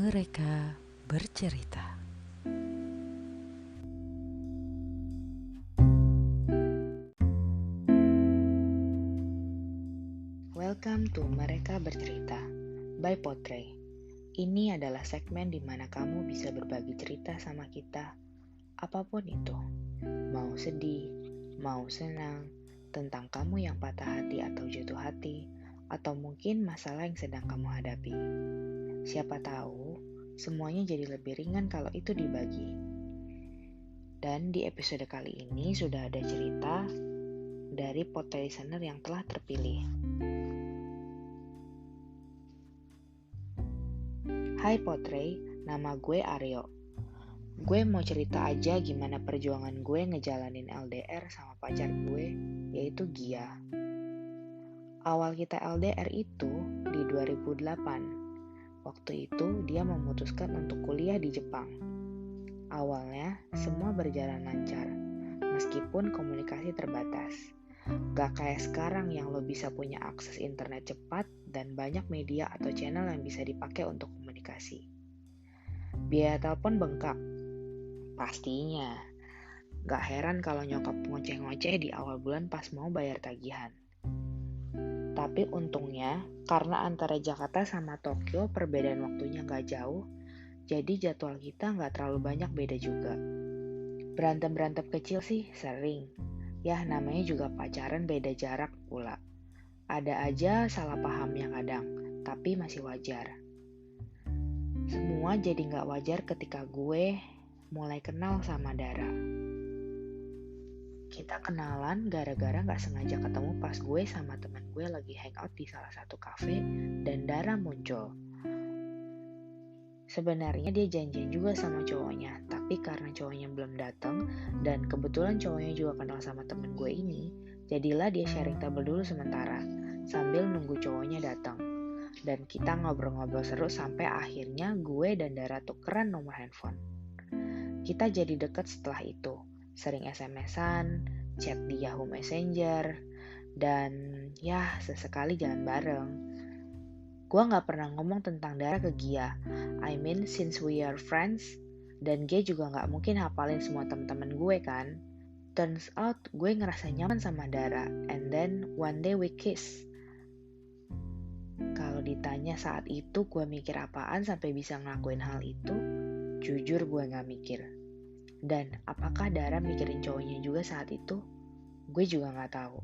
Mereka bercerita. Welcome to Mereka Bercerita by Potre. Ini adalah segmen di mana kamu bisa berbagi cerita sama kita, apapun itu. Mau sedih, mau senang, tentang kamu yang patah hati atau jatuh hati, atau mungkin masalah yang sedang kamu hadapi. Siapa tahu, semuanya jadi lebih ringan kalau itu dibagi. Dan di episode kali ini sudah ada cerita dari Potre listener yang telah terpilih. Hai Potre, nama gue Aryo. Gue mau cerita aja gimana perjuangan gue ngejalanin LDR sama pacar gue, yaitu Gia. Awal kita LDR itu di 2008. Waktu itu dia memutuskan untuk kuliah di Jepang. Awalnya semua berjalan lancar, meskipun komunikasi terbatas. Gak kayak sekarang yang lo bisa punya akses internet cepat dan banyak media atau channel yang bisa dipakai untuk komunikasi. Biaya telepon bengkak. Pastinya. Gak heran kalau nyokap ngoceh-ngoceh di awal bulan pas mau bayar tagihan. Tapi untungnya, karena antara Jakarta sama Tokyo perbedaan waktunya gak jauh, jadi jadwal kita gak terlalu banyak beda juga. Berantem-berantem kecil sih sering. Ya namanya juga pacaran beda jarak pula. Ada aja salah paham yang kadang, tapi masih wajar. Semua jadi gak wajar ketika gue mulai kenal sama Dara. Kita kenalan gara-gara gak sengaja ketemu pas gue sama temen gue lagi hangout di salah satu cafe dan Dara muncul. Sebenarnya dia janjian juga sama cowoknya, tapi karena cowoknya belum datang dan kebetulan cowoknya juga kenal sama temen gue ini, jadilah dia sharing table dulu sementara sambil nunggu cowoknya datang. Dan kita ngobrol-ngobrol seru sampai akhirnya gue dan Dara tukeran nomor handphone. Kita jadi deket setelah itu, sering SMS-an, chat di Yahoo Messenger, dan ya sesekali jalan bareng. Gue gak pernah ngomong tentang Dara ke Gia, I mean since we are friends, dan Gia juga gak mungkin hafalin semua temen-temen gue kan. Turns out gue ngerasa nyaman sama Dara, and then one day we kiss. Kalau ditanya saat itu gue mikir apaan sampai bisa ngelakuin hal itu, jujur gue gak mikir. Dan apakah Dara mikirin cowoknya juga saat itu? Gue juga gak tahu.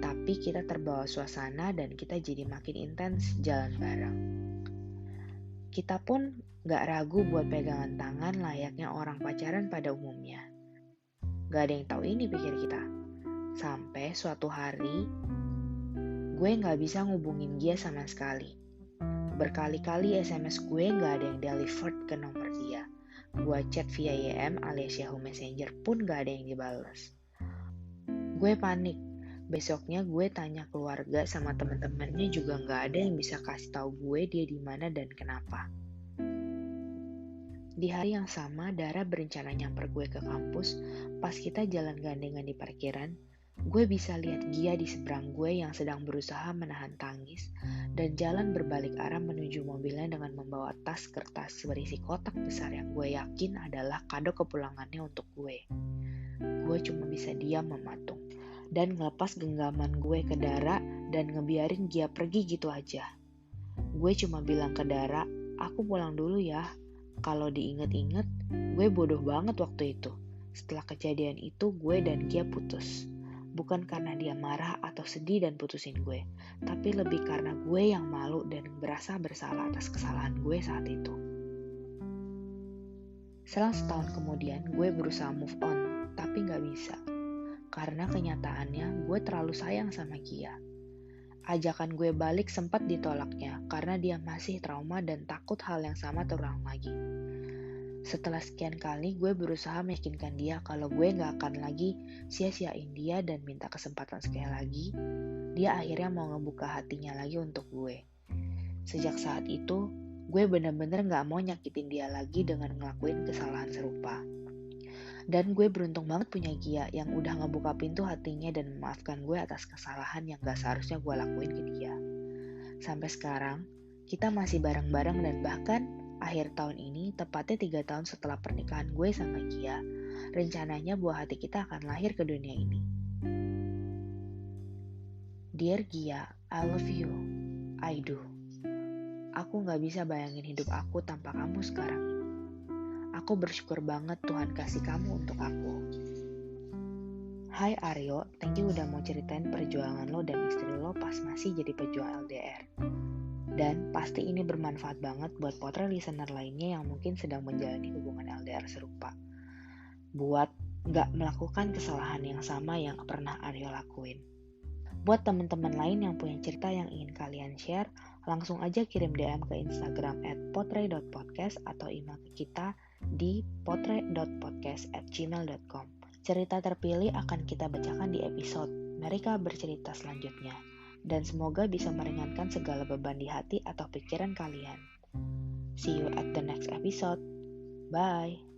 Tapi kita terbawa suasana dan kita jadi makin intens jalan bareng. Kita pun gak ragu buat pegangan tangan layaknya orang pacaran pada umumnya. Gak ada yang tahu ini pikir kita. Sampai suatu hari, gue gak bisa ngubungin dia sama sekali. Berkali-kali SMS gue gak ada yang delivered ke nomor dia. Gue chat via YM alias Yahoo Messenger pun gak ada yang dibales. Gue panik. Besoknya gue tanya keluarga sama temen-temennya juga gak ada yang bisa kasih tahu gue dia di mana dan kenapa. Di hari yang sama, Dara berencana nyamper gue ke kampus. Pas kita jalan gandengan di parkiran, gue bisa lihat Gia di seberang gue yang sedang berusaha menahan tangis dan jalan berbalik arah menuju mobilnya dengan membawa tas kertas berisi kotak besar yang gue yakin adalah kado kepulangannya untuk gue. Gue cuma bisa diam mematung dan ngelepas genggaman gue ke Dara dan ngebiarin Gia pergi gitu aja. Gue cuma bilang ke Dara, aku pulang dulu ya. Kalau diinget-inget, gue bodoh banget waktu itu. Setelah kejadian itu, gue dan Gia putus. Bukan karena dia marah atau sedih dan putusin gue, tapi lebih karena gue yang malu dan berasa bersalah atas kesalahan gue saat itu. Selang setahun kemudian, gue berusaha move on, tapi gak bisa. Karena kenyataannya, gue terlalu sayang sama Gia. Ajakan gue balik sempat ditolaknya karena dia masih trauma dan takut hal yang sama terulang lagi. Setelah sekian kali gue berusaha meyakinkan dia kalau gue gak akan lagi sia-siain dia dan minta kesempatan sekali lagi, dia akhirnya mau ngebuka hatinya lagi untuk gue. Sejak saat itu, gue bener-bener gak mau nyakitin dia lagi dengan ngelakuin kesalahan serupa. Dan gue beruntung banget punya Gia yang udah ngebuka pintu hatinya dan memaafkan gue atas kesalahan yang gak seharusnya gue lakuin ke dia. Sampai sekarang, kita masih bareng-bareng dan bahkan Akhir tahun ini, tepatnya 3 tahun setelah pernikahan gue sama Gia, rencananya buah hati kita akan lahir ke dunia ini. Dear Gia, I love you. I do. Aku gak bisa bayangin hidup aku tanpa kamu sekarang ini. Aku bersyukur banget Tuhan kasih kamu untuk aku. Hai Aryo, thank you udah mau ceritain perjuangan lo dan istri lo pas masih jadi pejuang LDR. Dan pasti ini bermanfaat banget buat Potret listener lainnya yang mungkin sedang menjalani hubungan LDR serupa. Buat gak melakukan kesalahan yang sama yang pernah Aryo lakuin. Buat teman-teman lain yang punya cerita yang ingin kalian share, langsung aja kirim DM ke Instagram @potret.podcast atau email ke kita di potret.podcast@gmail.com. Cerita terpilih akan kita bacakan di episode Mereka Bercerita selanjutnya. Dan semoga bisa meringankan segala beban di hati atau pikiran kalian. See you at the next episode. Bye.